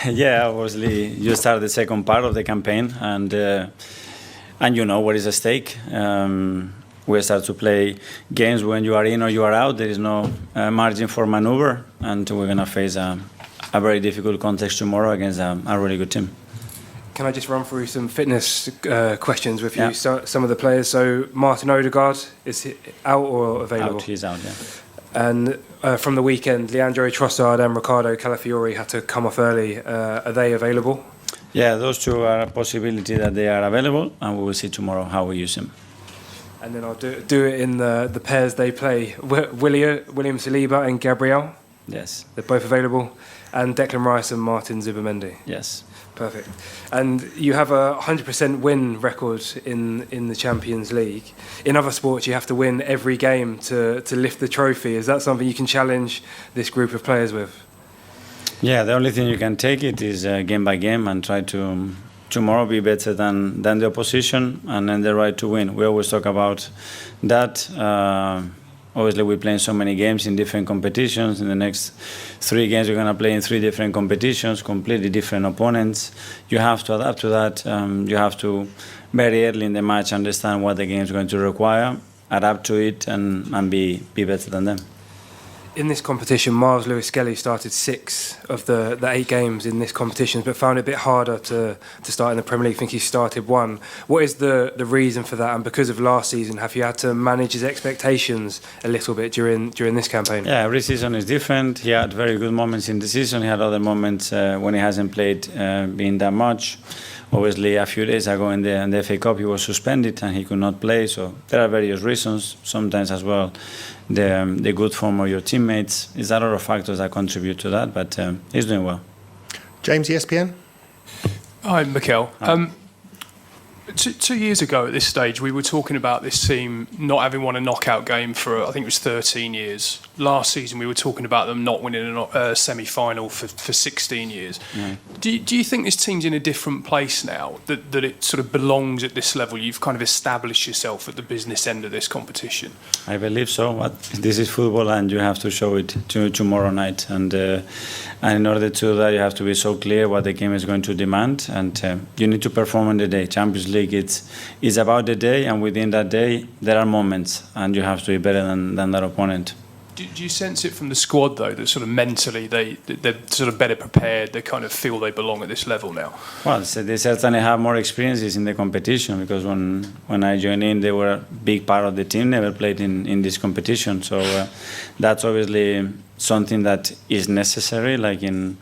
Yeah, obviously you start the second part of the campaign, and you know what is at stake. We start to play games when you are in or you are out. There is no margin for maneuver, and we're going to face a very difficult context tomorrow against a really good team. Can I just run through some fitness questions with you? Yeah. So, some of the players. So Martin Odegaard, is he out or available? Out, he's out, yeah. And from the weekend, Leandro Trossard and Ricardo Calafiori had to come off early. Are they available? Yeah, those two are a possibility that they are available, and we will see tomorrow how we use them. And then I'll do it in the pairs they play. William Saliba and Gabriel. Yes. They're both available. And Declan Rice and Martin Zubimendi. Yes. Perfect. And you have a 100% win record in the Champions League. In other sports, you have to win every game to lift the trophy. Is that something you can challenge this group of players with? Yeah, the only thing you can take it is game by game and try to tomorrow be better than the opposition and then the right to win. We always talk about that. Obviously, we're playing so many games in different competitions. In the next 3 games, we're going to play in 3 different competitions, completely different opponents. You have to adapt to that. You have to, very early in the match, understand what the game is going to require, adapt to it, and be better than them. In this competition, Miles Lewis-Skelly started 6 of the 8 games in this competition, but found it a bit harder to start in the Premier League. I think he started 1. What is the reason for that? And because of last season, have you had to manage his expectations a little bit during this campaign? Yeah, every season is different. He had very good moments in the season. He had other moments when he hasn't played being that much. Obviously, a few days ago in the FA Cup, he was suspended and he could not play. So there are various reasons. Sometimes as well, the good form of your teammates. There's a lot of factors that contribute to that, but he's doing well. James, ESPN. Hi, Mikel. 2 years ago at this stage, we were talking about this team not having won a knockout game for, I think it was 13 years. Last season, we were talking about them not winning a semi-final for 16 years. Yeah. Do you think this team's in a different place now, that it sort of belongs at this level? You've kind of established yourself at the business end of this competition? I believe so. But this is football, and you have to show it tomorrow night. And in order to do that, you have to be so clear what the game is going to demand, and you need to perform on the day. Champions League, it's about the day, and within that day, there are moments, and you have to be better than that opponent. Do you sense it from the squad, though, that sort of mentally they're sort of better prepared, they kind of feel they belong at this level now? Well, so they certainly have more experiences in the competition, because when I joined in, they were a big part of the team, never played in this competition. So that's obviously something that is necessary, like in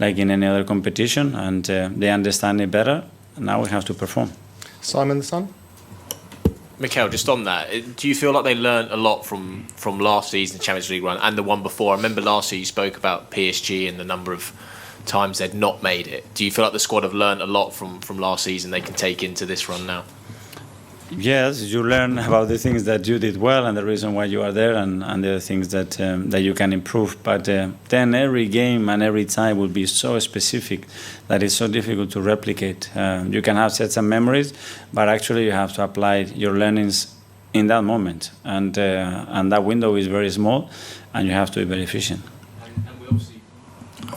any other competition, and they understand it better. Now we have to perform. Simon the Sun. Mikel, just on that, do you feel like they learned a lot from last season, the Champions League run, and the one before? I remember last year you spoke about PSG and the number of times they'd not made it. Do you feel like the squad have learned a lot from last season they can take into this run now? Yes, you learn about the things that you did well and the reason why you are there, and the things that you can improve. But then every game and every time will be so specific that it's so difficult to replicate. You can have certain memories, but actually you have to apply your learnings in that moment. And that window is very small, and you have to be very efficient.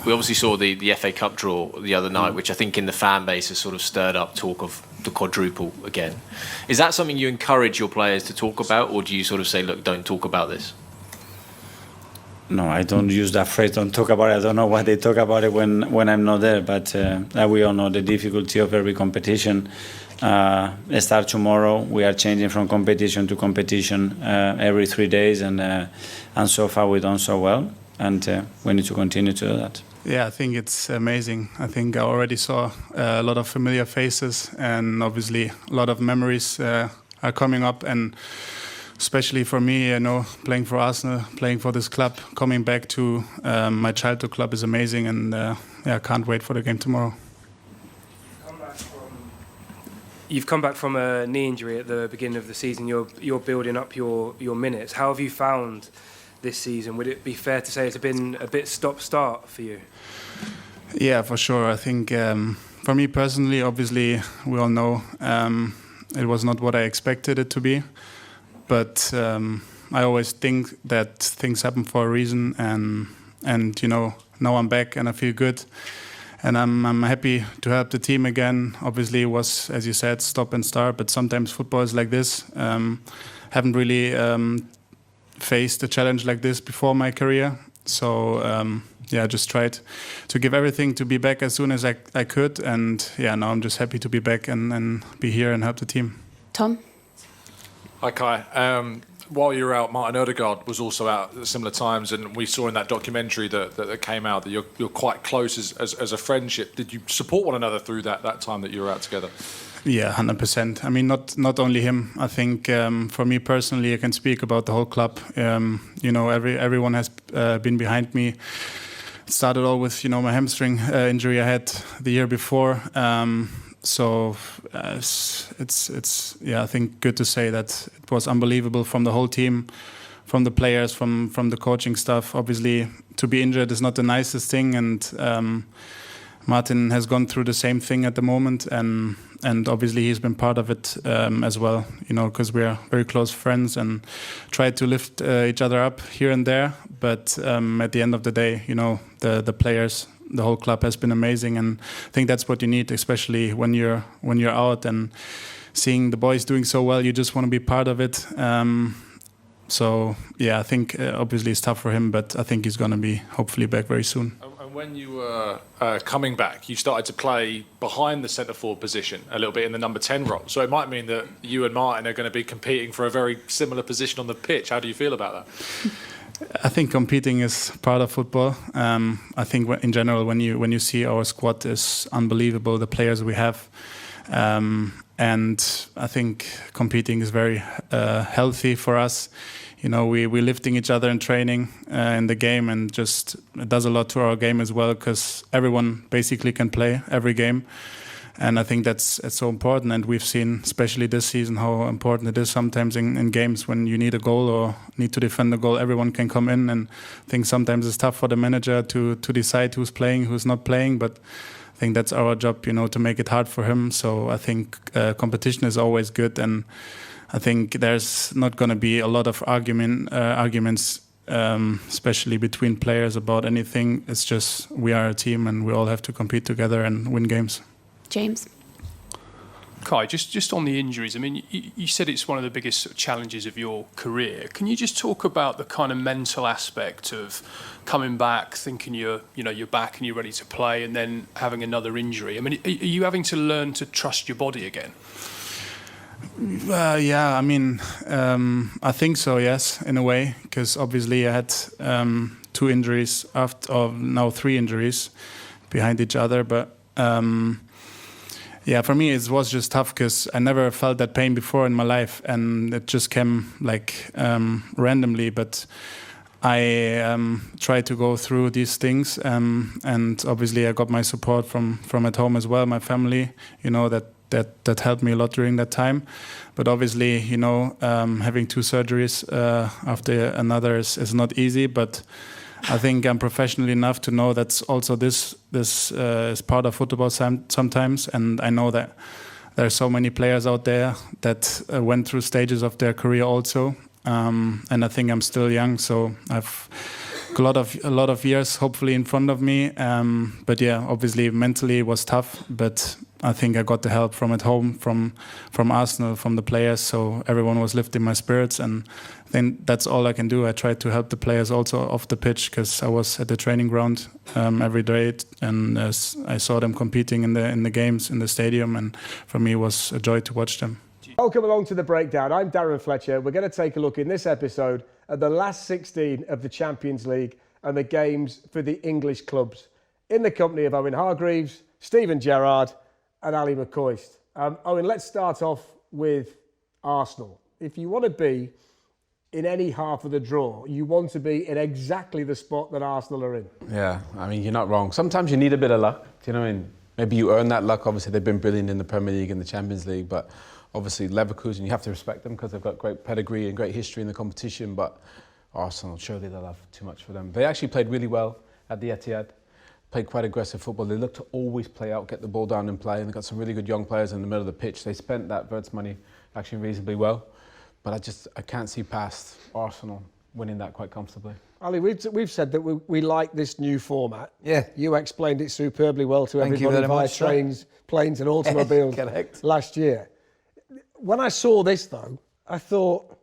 We obviously saw the FA Cup draw the other night, which I think in the fan base has sort of stirred up talk of the quadruple again. Is that something you encourage your players to talk about, or do you sort of say, look, don't talk about this? No, I don't use that phrase, don't talk about it. I don't know why they talk about it when I'm not there, but we all know the difficulty of every competition. Start tomorrow. We are changing from competition to competition every 3 days, and so far we've done so well, and we need to continue to do that. Yeah, I think it's amazing. I think I already saw a lot of familiar faces, and obviously a lot of memories are coming up. And especially for me, playing for Arsenal, playing for this club, coming back to my childhood club is amazing, and I can't wait for the game tomorrow. You've come back from a knee injury at the beginning of the season. You're building up your minutes. How have you found this season? Would it be fair to say it's been a bit stop-start for you? Yeah, for sure. I think for me personally, obviously, we all know it was not what I expected it to be. But I always think that things happen for a reason, and now I'm back and I feel good. And I'm happy to help the team again. Obviously, it was, as you said, stop and start. But sometimes football is like this. Haven't really faced a challenge like this before my career. So I just tried to give everything to be back as soon as I could. And now I'm just happy to be back and be here and help the team. Tom? Hi, Kai. While you were out, Martin Odegaard was also out at similar times, and we saw in that documentary that came out that you're quite close as a friendship. Did you support one another through that time that you were out together? Yeah, 100%. I mean, not only him. I think for me personally, I can speak about the whole club. Everyone has been behind me. It started all with my hamstring injury I had the year before. So it's I think good to say that it was unbelievable from the whole team, from the players, from the coaching staff. Obviously, to be injured is not the nicest thing, and Martin has gone through the same thing at the moment, and obviously he's been part of it as well. Because we are very close friends and try to lift each other up here and there. But at the end of the day, the players. The whole club has been amazing, and I think that's what you need, especially when you're out and seeing the boys doing so well. You just want to be part of it. I think obviously it's tough for him, but I think he's going to be hopefully back very soon. And when you were coming back, you started to play behind the centre forward position a little bit in the number 10 role. So it might mean that you and Martin are going to be competing for a very similar position on the pitch. How do you feel about that? I think competing is part of football. I think in general, when you see our squad is unbelievable, the players we have, and I think competing is very healthy for us. We're lifting each other in training in the game, and just it does a lot to our game as well, because everyone basically can play every game. And I think it's so important, and we've seen, especially this season, how important it is sometimes in games when you need a goal or need to defend a goal. Everyone can come in, and I think sometimes it's tough for the manager to decide who's playing, who's not playing. But I think that's our job, to make it hard for him. So I think competition is always good, and I think there's not going to be a lot of arguments, especially between players about anything. It's just we are a team, and we all have to compete together and win games. James? Kai, just on the injuries, I mean, you said it's one of the biggest sort of challenges of your career. Can you just talk about the kind of mental aspect of coming back, thinking you're back and you're ready to play, and then having another injury? I mean, are you having to learn to trust your body again? I think so, yes, in a way, because obviously I had 2 injuries now 3 injuries behind each other, but for me it was just tough because I never felt that pain before in my life, and it just came randomly. But I tried to go through these things, and obviously I got my support from at home as well, my family. That helped me a lot during that time. But obviously, having 2 surgeries after another is not easy. But I think I'm professional enough to know that's also this is part of football sometimes, and I know that there are so many players out there that went through stages of their career also, and I think I'm still young, so I've a lot of years hopefully in front of me. But obviously mentally it was tough, but I think I got the help from at home, from Arsenal, from the players. So everyone was lifting my spirits, and then that's all I can do. I tried to help the players also off the pitch, because I was at the training ground every day, and I saw them competing in the games in the stadium, and for me it was a joy to watch them. Welcome along to The Breakdown. I'm Darren Fletcher. We're going to take a look in this episode at the last 16 of the Champions League and the games for the English clubs, in the company of Owen Hargreaves, Steven Gerrard and Ali McCoist. Owen, let's start off with Arsenal. If you want to be in any half of the draw, you want to be in exactly the spot that Arsenal are in. Yeah, I mean, you're not wrong. Sometimes you need a bit of luck, do you know what I mean? Maybe you earn that luck. Obviously, they've been brilliant in the Premier League and the Champions League, but obviously Leverkusen, you have to respect them because they've got great pedigree and great history in the competition, but Arsenal, surely they'll have too much for them. They actually played really well at the Etihad, played quite aggressive football. They look to always play out, get the ball down and play, and they've got some really good young players in the middle of the pitch. They spent that Havertz money actually reasonably well, but I can't see past Arsenal winning that quite comfortably. Ali, we've said that we like this new format. Yeah. You explained it superbly well to Thank you everybody very via much, sir. trains, planes and automobiles Correct. last year. When I saw this, though, I thought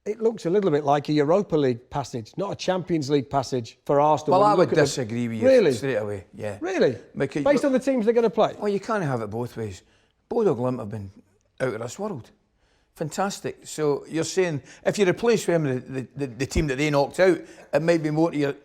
it looks a little bit like a Europa League passage, not a Champions League passage for Arsenal. Well, When I you would look at disagree with you Really? straight away. Yeah. Really? Because- Based on the teams they're going to play? Well, you can't have it both ways. Bodo Glimt have been out of this world. Fantastic. So you're saying if you replace them with the team that they knocked out, it might be more to your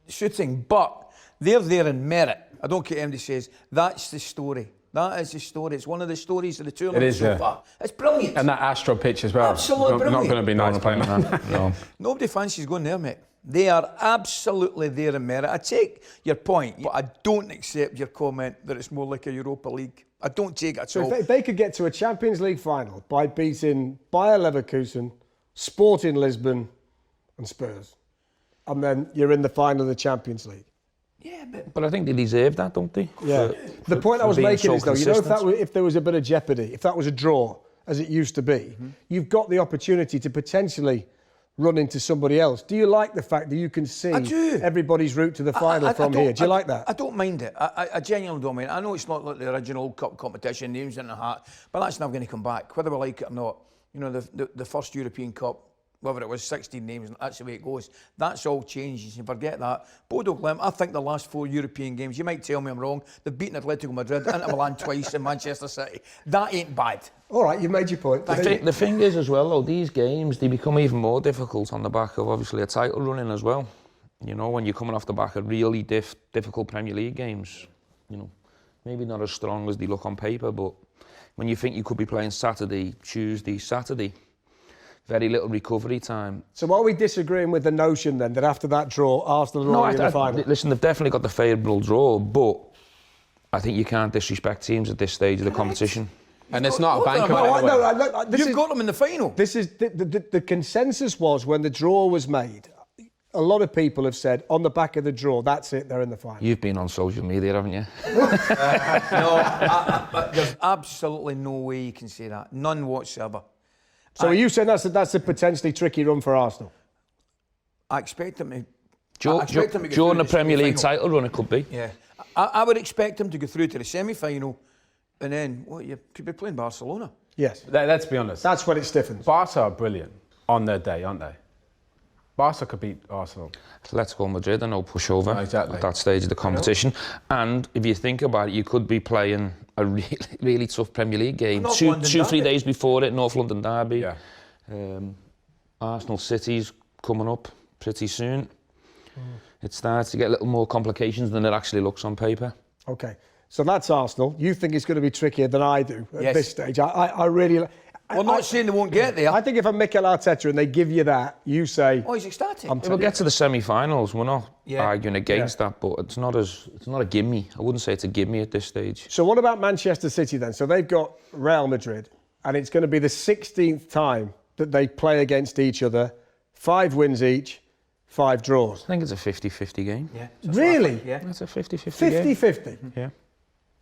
shooting, but they're there in merit. I don't care what anybody says. That's the story. That is the story. It's one of the stories of the tournament is, so yeah. far. It's brilliant. And that Astro pitch as well. Absolutely Not brilliant. going to be nice playing on that. No. Nobody fancies going there, mate. They are absolutely there in merit. I take your point, but I don't accept your comment that it's more like a Europa League. I don't take it at So all. if they could get to a Champions League final by beating Bayer Leverkusen, Sporting Lisbon and Spurs, and then you're in the final of the Champions League. Yeah, But I think they deserve that, don't they? Yeah. The point I was being making so is, though, you know, consistent. if there was a bit of jeopardy, if that was a draw, as it used to be, you've got the opportunity to potentially run into somebody else. Do you like the fact that you can see I do. everybody's route to the final I from don't- here? Do you like that? I don't mind it. I genuinely don't mind it. I know it's not like the original cup competition, names in the hat, but that's never going to come back, whether we like it or not. You know, the first European Cup, whether it was 16 names, that's the way it goes. That's all changed. You can forget that. Bodo Glimt, I think the last 4 European games, you might tell me I'm wrong, they've beaten Atletico Madrid, Inter Milan twice, and Manchester City. That ain't bad. All right, you've made your point. The thing is as well, though, these games, they become even more difficult on the back of obviously a title running as well. You know, when you're coming off the back of really difficult Premier League games, you know, maybe not as strong as they look on paper, but when you think you could be playing Saturday, Tuesday, Saturday, very little recovery time. So are we disagreeing with the notion then that after that draw, Arsenal are already in the final? Listen, they've definitely got the favourable draw, but I think you can't disrespect teams at this stage of the competition. And it's not a bank of No, it anyway. You've got them in the final. This is the consensus was when the draw was made. A lot of people have said on the back of the draw, that's it, they're in the final. You've been on social media, haven't you? No, there's absolutely no way you can say that. None whatsoever. So are you saying that's a potentially tricky run for Arsenal? I expect them to. During the Premier League title run, it could be. Yeah, I would expect them to go through to the semi-final, and then you could be playing Barcelona. Yes. Let's be honest. That's when it stiffens. Barca are brilliant on their day, aren't they? Barca could beat Arsenal. Let's go Madrid and no pushover Exactly. at that stage of the competition. And if you think about it, you could be playing a really, really tough Premier League game. North Two, London 3 derby. days before it, North London derby. Yeah. Arsenal City's coming up pretty soon. It starts to get a little more complications than it actually looks on paper. Okay, so that's Arsenal. You think it's going to be trickier than I do at Yes. this stage. I really... We're not saying they won't get there. I think if I'm Mikel Arteta and they give you that, you say... Oh, he's ecstatic. We'll get to the semi-finals. We're not Yeah. arguing against that, but it's not a gimme. I wouldn't say it's a gimme at this stage. So what about Manchester City then? So they've got Real Madrid, and it's going to be the 16th time that they play against each other. 5 wins each, 5 draws. I think it's a 50-50 game. Yeah. Really? Yeah. It's a 50-50 game. 50-50? Yeah.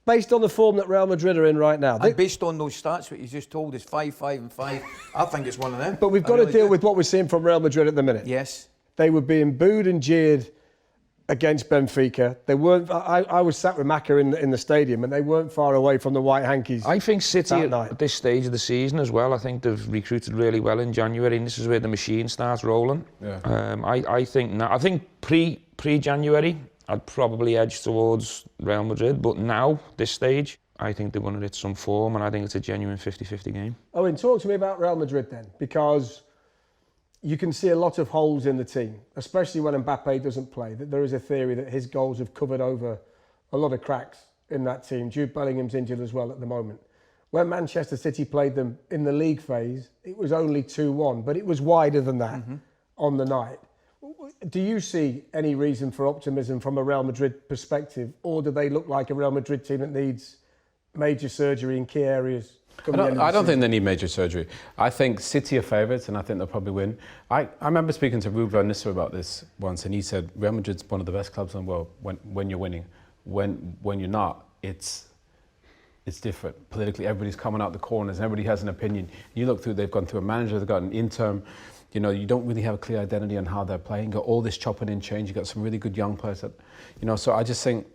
Based on the form that Real Madrid are in right now. And based on those stats, what you just told us, 5, 5 and 5, I think it's one of them. But we've got to deal with what we're seeing from Real Madrid at the minute. Yes. They were being booed and jeered against Benfica. They weren't. I was sat with Maka in the stadium, and they weren't far away from the white hankies. I think City that night. at this stage of the season as well, I think they've recruited really well in January, and this is where the machine starts rolling. Yeah. I think now, I think pre-January, I'd probably edge towards Real Madrid, but now, this stage, I think they're going to hit some form, and I think it's a genuine 50-50 game. Owen, talk to me about Real Madrid then, because you can see a lot of holes in the team, especially when Mbappe doesn't play. That there is a theory that his goals have covered over a lot of cracks in that team. Jude Bellingham's injured as well at the moment. When Manchester City played them in the league phase, it was only 2-1, but it was wider than that on the night. Do you see any reason for optimism from a Real Madrid perspective, or do they look like a Real Madrid team that needs major surgery in key areas? I don't think they need major surgery. I think City are favourites, and I think they'll probably win. I remember speaking to Ruben Nisser about this once, and he said Real Madrid's one of the best clubs in the world when you're winning. When you're not, it's different. Politically, everybody's coming out the corners, and everybody has an opinion. You look through; they've gone through a manager, they've got an interim. you know, you don't really have a clear identity on how they're playing. You've got all this chopping and change. You've got some really good young players that, you know, so I just think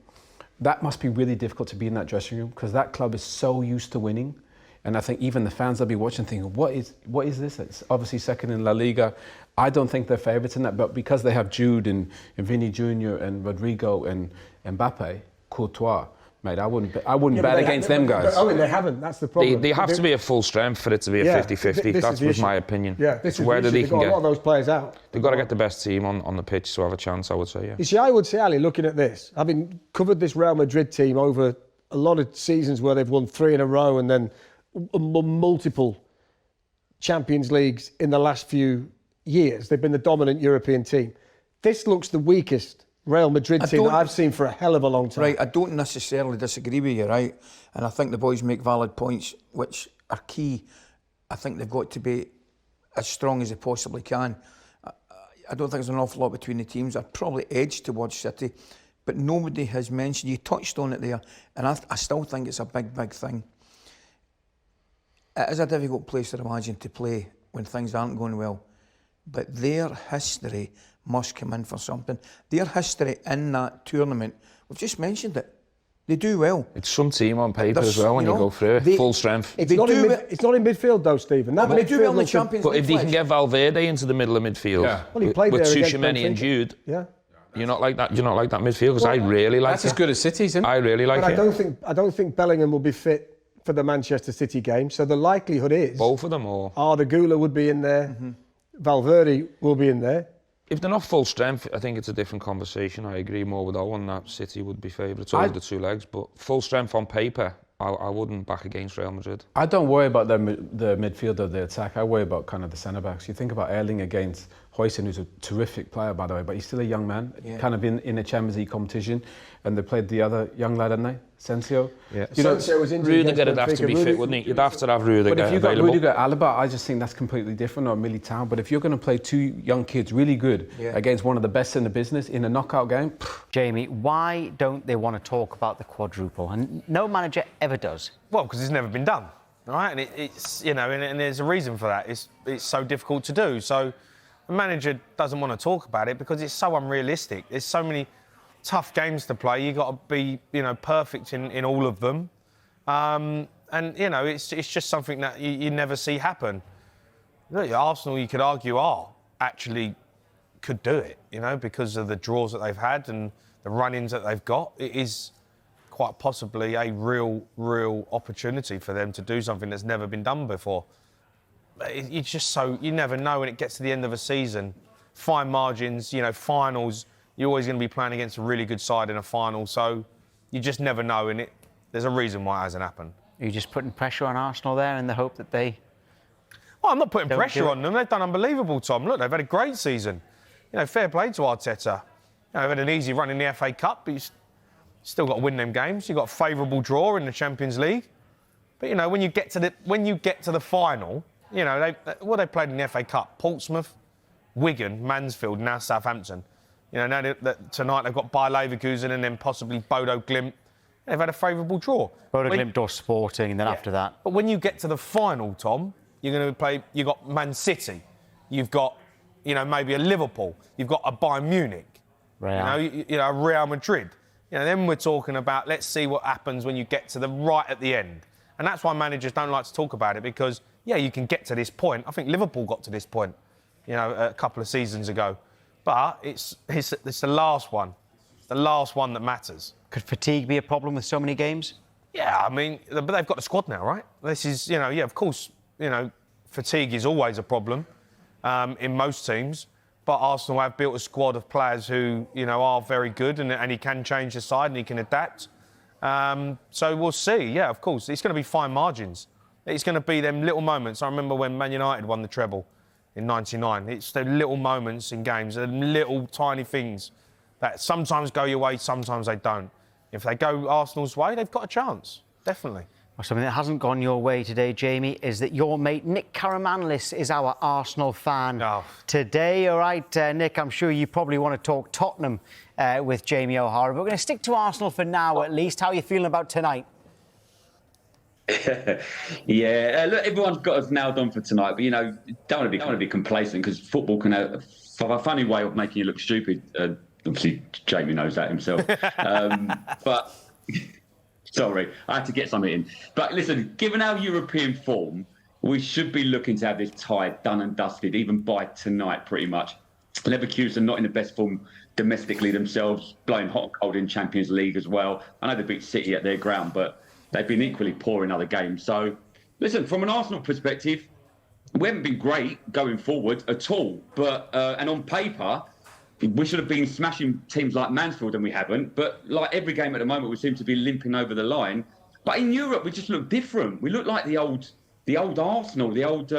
that must be really difficult to be in that dressing room because that club is so used to winning. And I think even the fans will be watching thinking, what is this? It's obviously second in La Liga. I don't think they're favourites in that, but because they have Jude and Vinny Jr. and Rodrigo and Mbappe, Courtois, mate, I wouldn't bet against them guys. I mean, they haven't. That's the problem. They have to be a full strength for it to be a 50-50. That was my opinion. Yeah, this is where the issue. They've got a lot of those players out. They've got to get the best team on the pitch to have a chance, I would say, yeah. You see, I would say, Ali, looking at this, having covered this Real Madrid team over a lot of seasons where they've won 3 in a row and then multiple Champions Leagues in the last few years. They've been the dominant European team. This looks the weakest Real Madrid team that I've seen for a hell of a long time. Right, I don't necessarily disagree with you, right? And I think the boys make valid points, which are key. I think they've got to be as strong as they possibly can. I don't think there's an awful lot between the teams. I'd probably edge towards City, but nobody has mentioned, you touched on it there, and I still think it's a big, big thing. It is a difficult place to imagine to play when things aren't going well, but their history must come in for something. Their history in that tournament, we've just mentioned it, they do well. It's some team on paper as well when you go through it, full strength. It's not in midfield though, Stephen. That they do well in the Champions League. But if you can get Valverde into the middle of midfield, well, he played with there Tchouaméni and Jude, yeah. You're not like that midfield because I really like it. That's as good as City's, isn't it? I really like it. I don't think Bellingham will be fit for the Manchester City game. So the likelihood is both of them, or Arda Güler would be in there, Valverde will be in there. If they're not full strength, I think it's a different conversation. I agree more with Owen that City would be favourites over the two legs, but full strength on paper, I wouldn't back against Real Madrid. I don't worry about the midfield or the attack. I worry about kind of the centre-backs. You think about Erling against Huijsen, who's a terrific player, by the way, but he's still a young man, kind of in a Champions League competition. And they played the other young lad, didn't they? Sensio. Yeah. Sensio was injured. Rudiger would have to be fit, wouldn't he? You'd have to have Rudiger But if you've got available. Rudiger, Alaba, I just think that's completely different, or Militao. But if you're going to play two young kids really good against one of the best in the business in a knockout game... Jamie, why don't they want to talk about the quadruple? And no manager ever does. Well, because it's never been done, all right? And it's you know, and there's a reason for that. It's so difficult to do. So the manager doesn't want to talk about it because it's so unrealistic. There's so many tough games to play. You've got to be, perfect in all of them. And, it's just something that you never see happen. Look, Arsenal, you could argue, actually could do it, because of the draws that they've had and the run-ins that they've got. It is quite possibly a real opportunity for them to do something that's never been done before. It's just you never know when it gets to the end of a season. Fine margins, finals, you're always going to be playing against a really good side in a final, so you just never know, and there's a reason why it hasn't happened. Are you just putting pressure on Arsenal there in the hope that they... Well, I'm not putting pressure on them. They've done unbelievable, Tom. Look, they've had a great season. Fair play to Arteta. They've had an easy run in the FA Cup, but you've still got to win them games. You've got a favourable draw in the Champions League. But, when you get to the final, they played in the FA Cup? Portsmouth, Wigan, Mansfield, now Southampton. Now tonight they've got Bayer Leverkusen and then possibly Bodo Glimt. They've had a favourable draw. Bodo Glimt or Sporting, and then after that. But when you get to the final, Tom, you're going to play. You've got Man City. You've got, maybe a Liverpool. You've got a Bayern Munich. Real. Real Madrid. Then we're talking about let's see what happens when you get to the right at the end. And that's why managers don't like to talk about it because you can get to this point. I think Liverpool got to this point, a couple of seasons ago. But it's the last one. It's the last one that matters. Could fatigue be a problem with so many games? Yeah, but they've got the squad now, right? This is, of course, fatigue is always a problem in most teams. But Arsenal have built a squad of players who, are very good and he can change the side and he can adapt. So we'll see. Yeah, of course. It's going to be fine margins. It's going to be them little moments. I remember when Man United won the treble in '99. It's the little moments in games, the little tiny things that sometimes go your way, sometimes they don't. If they go Arsenal's way, they've got a chance, definitely. Well, something that hasn't gone your way today, Jamie, is that your mate Nick Karamanlis is our Arsenal fan today. All right, Nick, I'm sure you probably want to talk Tottenham with Jamie O'Hara, but we're going to stick to Arsenal for now at least. How are you feeling about tonight? Yeah, look, everyone's got us nailed on for tonight, but don't want to be complacent because football can have a funny way of making you look stupid. Obviously, Jamie knows that himself. But sorry, I had to get something in. But listen, given our European form, we should be looking to have this tie done and dusted, even by tonight, pretty much. Leverkusen not in the best form domestically themselves, blowing hot and cold in Champions League as well. I know they beat City at their ground, but they've been equally poor in other games. So, listen, from an Arsenal perspective, we haven't been great going forward at all. But and on paper, we should have been smashing teams like Mansfield, and we haven't. But like every game at the moment, we seem to be limping over the line. But in Europe, we just look different. We look like the old Arsenal, the old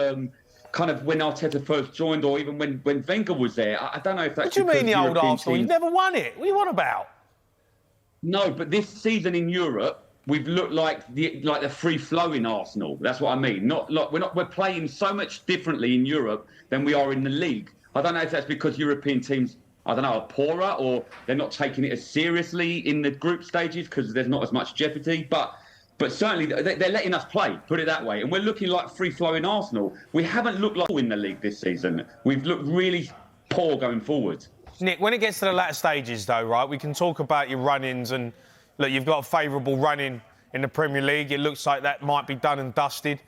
kind of when Arteta first joined, or even when Wenger was there. I don't know if that's. What do you mean the old Arsenal? You've never won it. What are you on about? No, but this season in Europe, we've looked like the free-flowing Arsenal. That's what I mean. We're playing so much differently in Europe than we are in the league. I don't know if that's because European teams, I don't know, are poorer, or they're not taking it as seriously in the group stages because there's not as much jeopardy. But certainly they're letting us play, put it that way. And we're looking like free-flowing Arsenal. We haven't looked like in the league this season. We've looked really poor going forward. Nick, when it gets to the latter stages, though, right, we can talk about your run-ins and, look, you've got a favourable run-in in the Premier League. It looks like that might be done and dusted.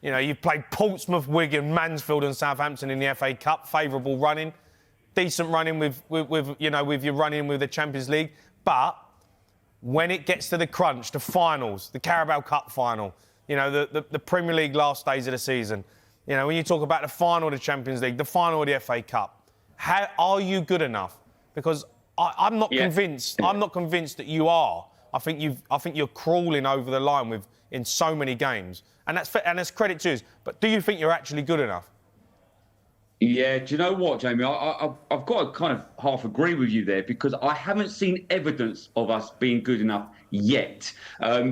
You know, you've played Portsmouth, Wigan, Mansfield and Southampton in the FA Cup. Favourable run-in. Decent run-in with your run-in with the Champions League. But when it gets to the crunch, the finals, the Carabao Cup final, the Premier League last days of the season, when you talk about the final of the Champions League, the final of the FA Cup, how are you good enough? Because I'm not convinced. I'm not convinced that you are. I think you're crawling over the line in so many games, and that's credit to you. But do you think you're actually good enough? Yeah, do you know what, Jamie? I've got to kind of half agree with you there, because I haven't seen evidence of us being good enough yet.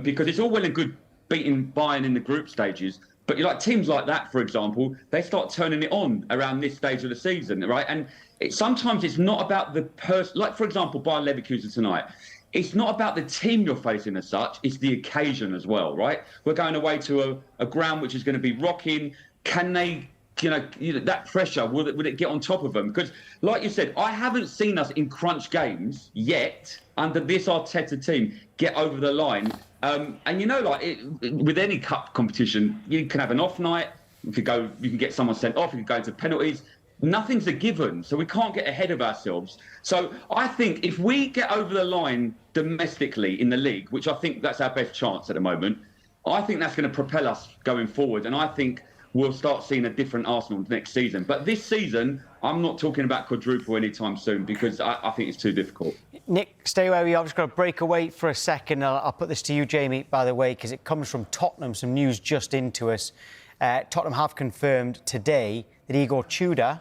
Because it's all well and good beating Bayern in the group stages, but teams like that, for example, they start turning it on around this stage of the season, right? And sometimes it's not about the person. Like, for example, Bayern Leverkusen tonight. It's not about the team you're facing as such, it's the occasion as well, right? We're going away to a ground which is going to be rocking. Can they... that pressure, will it get on top of them? Because, like you said, I haven't seen us in crunch games yet under this Arteta team get over the line. With any cup competition, you can have an off night. You can get someone sent off. You can go into penalties. Nothing's a given, so we can't get ahead of ourselves. So I think if we get over the line domestically in the league, which I think that's our best chance at the moment, I think that's going to propel us going forward. And I think we'll start seeing a different Arsenal next season. But this season, I'm not talking about quadruple anytime soon, because I think it's too difficult. Nick, stay where we are. I've just got to break away for a second. I'll put this to you, Jamie, by the way, because it comes from Tottenham, some news just into us. Tottenham have confirmed today that Igor Tudor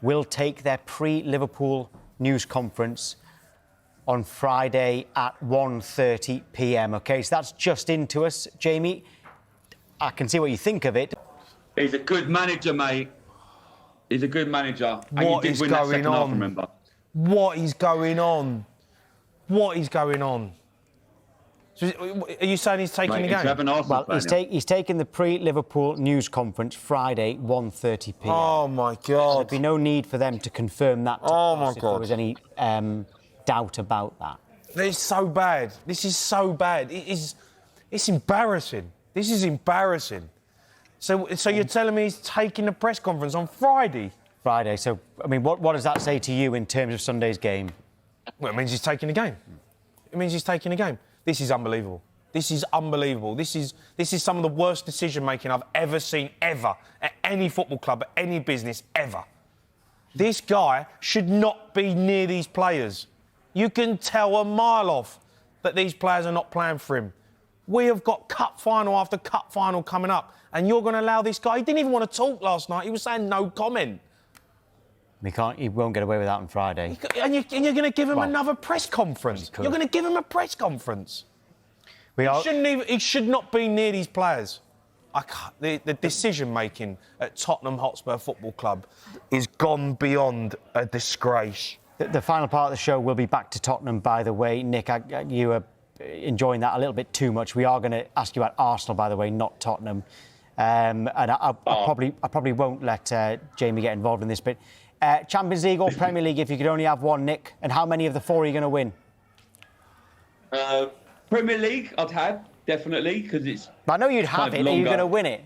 will take their pre-Liverpool news conference on Friday at 1:30 p.m. OK, so that's just into us. Jamie, I can see what you think of it. He's a good manager, mate. He's a good manager. What is going on? Remember. What is going on? What is going on? So, are you saying he's taking the game? Well, he's taking the pre-Liverpool news conference Friday, 1:30 p.m. Oh, my God. So there'd be no need for them to confirm that to us if God. there was any doubt about that. It's so bad. This is so bad. It's embarrassing. This is embarrassing. So you're telling me he's taking the press conference on Friday? Friday. So, I mean, what does that say to you in terms of Sunday's game? Well, it means he's taking the game. It means he's taking the game. This is unbelievable. This is unbelievable. This is some of the worst decision-making I've ever seen, ever, at any football club, at any business, ever. This guy should not be near these players. You can tell a mile off that these players are not playing for him. We have got cup final after cup final coming up, and you're going to allow this guy... He didn't even want to talk last night. He was saying no comment. He won't get away with that on Friday. And you're going to give him another press conference. You're going to give him a press conference. He should not be near these players. The decision-making at Tottenham Hotspur Football Club is gone beyond a disgrace. The final part of the show will be back to Tottenham, by the way. Nick, you were enjoying that a little bit too much. We are going to ask you about Arsenal, by the way, not Tottenham. And I probably won't let Jamie get involved in this bit. Champions League or Premier League, if you could only have one, Nick, and how many of the four are you going to win? Premier League, I'd have, definitely, because it's... I know you'd have it. Are you going to win it?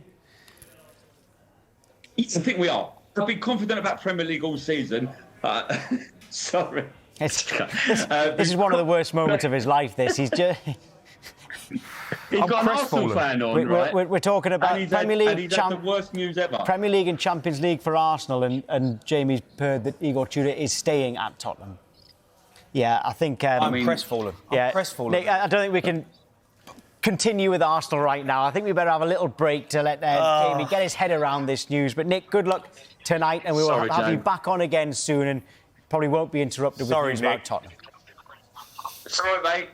I think we are. I've been confident about Premier League all season. Sorry. This is one of the worst moments of his life, this. He's just... He's got an Arsenal fan on, right? We're talking about Premier League... And he's had the worst news ever. Premier League and Champions League for Arsenal, and Jamie's heard that Igor Tudor is staying at Tottenham. Yeah, I think... I'm crestfallen. Yeah, Nick, I don't think we can continue with Arsenal right now. I think we better have a little break to let Jamie get his head around this news. But Nick, good luck tonight, and we will have you back on again soon, and probably won't be interrupted with news about Tottenham. Sorry, mate.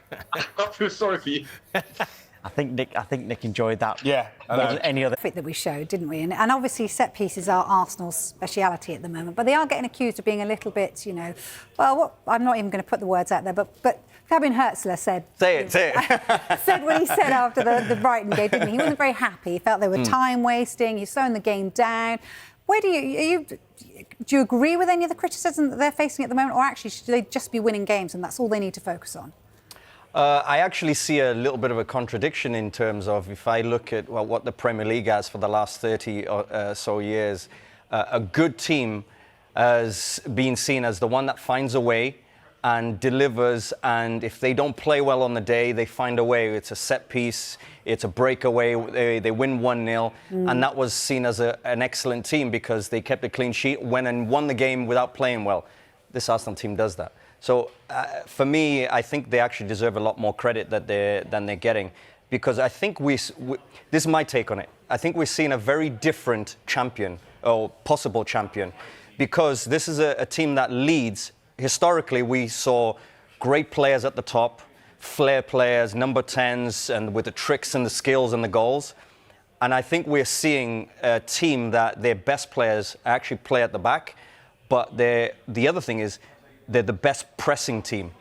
I feel sorry for you. I think Nick enjoyed that. Yeah. Any other fit that we showed, didn't we? And obviously set pieces are Arsenal's speciality at the moment, but they are getting accused of being a little bit, I'm not even going to put the words out there, but Fabian Havertz said... Say it. Said what he said after the Brighton game, didn't he? He wasn't very happy. He felt they were time wasting. He's slowing the game down. Where do you agree with any of the criticism that they're facing at the moment, or actually should they just be winning games and that's all they need to focus on? I actually see a little bit of a contradiction in terms of if I look at what the Premier League has for the last 30 or so years, a good team has been seen as the one that finds a way and delivers, and if they don't play well on the day, they find a way. It's a set piece, it's a breakaway, they win 1-0, and that was seen as an excellent team because they kept a clean sheet, went and won the game without playing well. This Arsenal team does that. So for me, I think they actually deserve a lot more credit than they're getting, because I think this is my take on it. I think we're seeing a very different champion, or possible champion, because this is a team that leads. Historically, we saw great players at the top, flair players, number 10s, and with the tricks and the skills and the goals. And I think we're seeing a team that their best players actually play at the back, but the other thing is they're the best pressing team,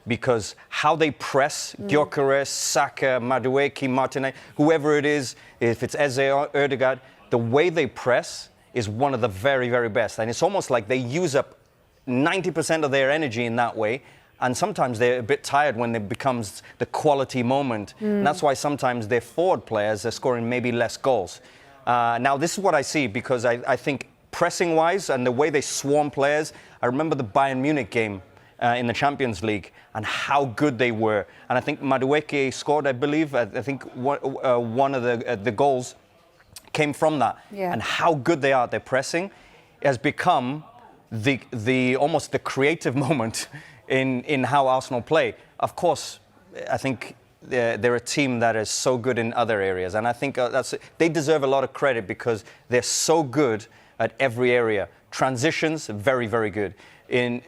because how they press, Gyökeres, Saka, Madueke, Martinez, whoever it is, if it's Eze or Ødegaard, the way they press is one of the very, very best. And it's almost like they use up 90% of their energy in that way, and sometimes they're a bit tired when it becomes the quality moment. And that's why sometimes their forward players are scoring maybe less goals. Now, this is what I see, because I think pressing-wise and the way they swarm players, I remember the Bayern Munich game in the Champions League and how good they were. And I think Madueke scored, I believe, I think one of the goals came from that. Yeah. And how good they are at their pressing has become the almost the creative moment in how Arsenal play. Of course, I think they're a team that is so good in other areas, and I think they deserve a lot of credit because they're so good at every area. Transitions, very, very good.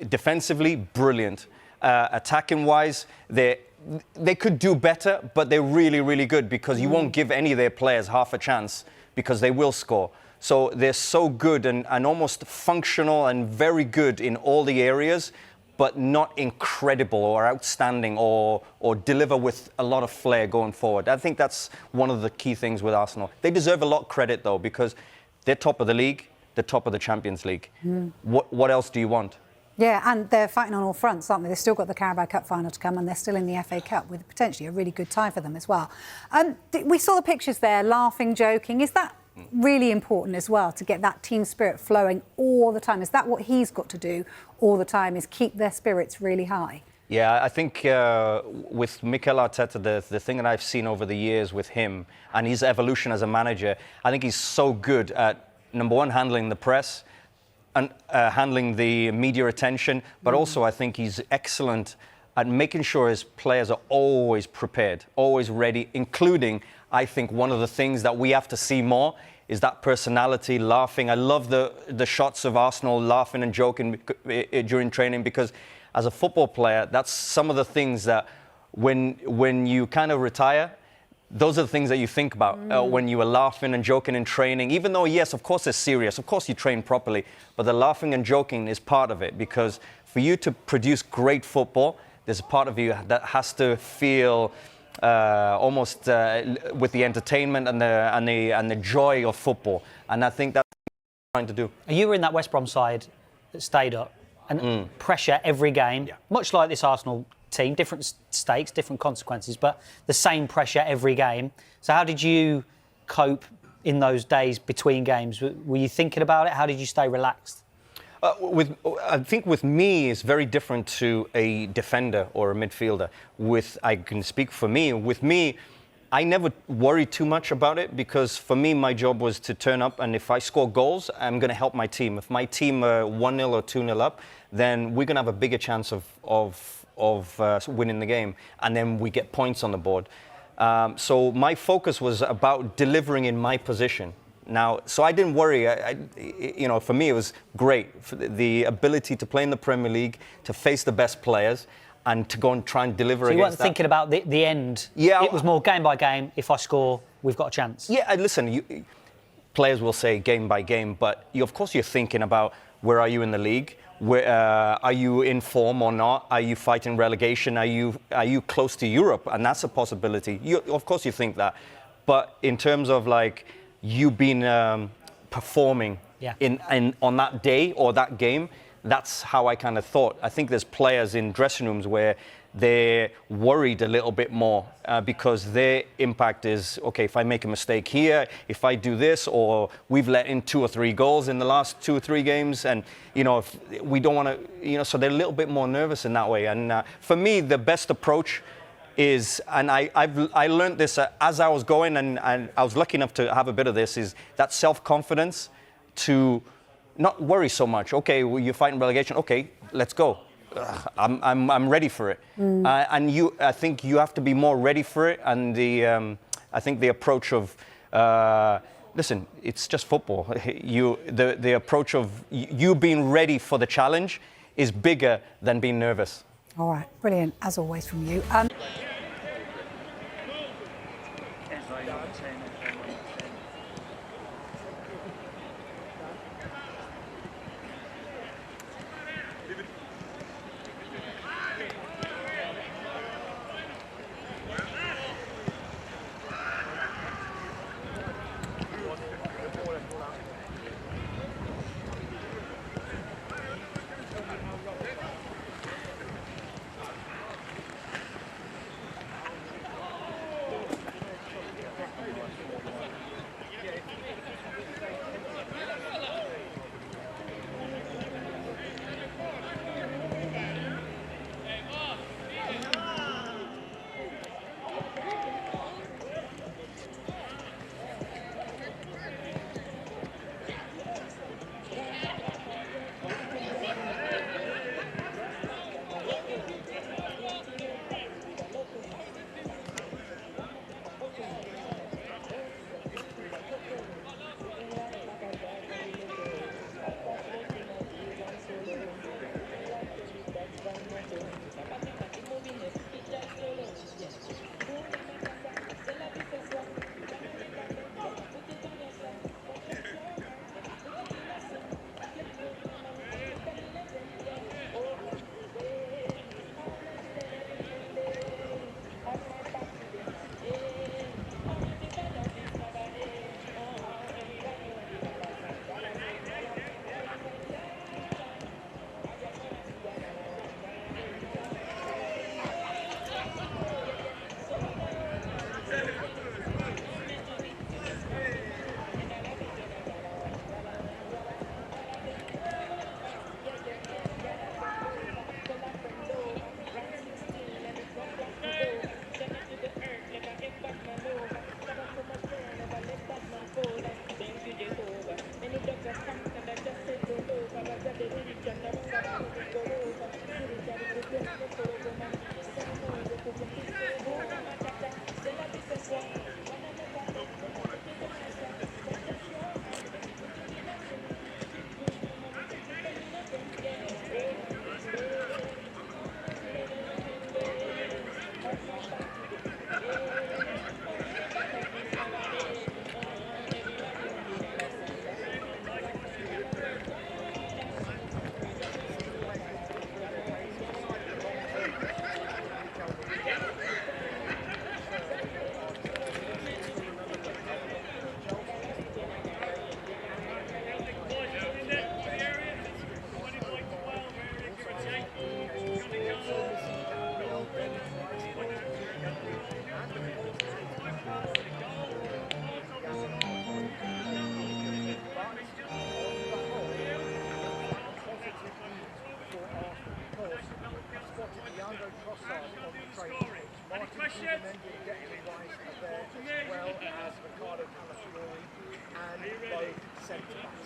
Defensively, brilliant. Attacking wise, they could do better, but they're really, really good, because you won't give any of their players half a chance because they will score. So they're so good and almost functional and very good in all the areas, but not incredible or outstanding or deliver with a lot of flair going forward. I think that's one of the key things with Arsenal. They deserve a lot of credit, though, because they're top of the league, they're top of the Champions League. What else do you want? Yeah, and they're fighting on all fronts, aren't they? They've still got the Carabao Cup final to come, and they're still in the FA Cup with potentially a really good tie for them as well. We saw the pictures there, laughing, joking. Is that really important as well, to get that team spirit flowing all the time? Is that what he's got to do all the time, is keep their spirits really high? Yeah, I think with Mikel Arteta, the thing that I've seen over the years with him and his evolution as a manager, I think he's so good at, number one, handling the press and handling the media attention, but also I think he's excellent at making sure his players are always prepared, always ready, including, I think, one of the things that we have to see more is that personality, laughing. I love the shots of Arsenal laughing and joking during training, because as a football player, that's some of the things that when you kind of retire, those are the things that you think about when you were laughing and joking in training. Even though, yes, of course it's serious, of course you train properly, but the laughing and joking is part of it, because for you to produce great football, there's a part of you that has to feel almost with the entertainment and the joy of football, and I think that's what we're trying to do. You were in that West Brom side that stayed up, and pressure every game, much like this Arsenal team, different stakes, different consequences, but the same pressure every game. So how did you cope in those days between games? Were you thinking about it? How did you stay relaxed? I think with me, it's very different to a defender or a midfielder. I can speak for me. With me, I never worried too much about it because for me, my job was to turn up, and if I score goals, I'm going to help my team. If my team are 1-0 or 2-0 up, then we're going to have a bigger chance of winning the game, and then we get points on the board. So my focus was about delivering in my position. Now, so I didn't worry. For me, it was great. The ability to play in the Premier League, to face the best players, and to go and try and deliver. So you weren't thinking about the end. Yeah, it was more game by game. If I score, we've got a chance. Yeah, listen. Players will say game by game, but of course you're thinking about where are you in the league. Where, are you in form or not? Are you fighting relegation? Are you close to Europe? And that's a possibility. Of course you think that. But in terms of like you being performing on that day or that game, that's how I kind of thought. I think there's players in dressing rooms where they're worried a little bit more because their impact is, okay, if I make a mistake here, if I do this, or we've let in 2 or 3 goals in the last 2 or 3 games, and, if we don't want to, so they're a little bit more nervous in that way. And for me, the best approach is, and I learned this as I was going, and I was lucky enough to have a bit of this, is that self-confidence to not worry so much. Okay, well, you're fighting relegation. Okay, let's go. I'm ready for it. And I think you have to be more ready for it. And I think the approach of, listen, it's just football. The approach of you being ready for the challenge is bigger than being nervous. All right, brilliant, as always from you. Go!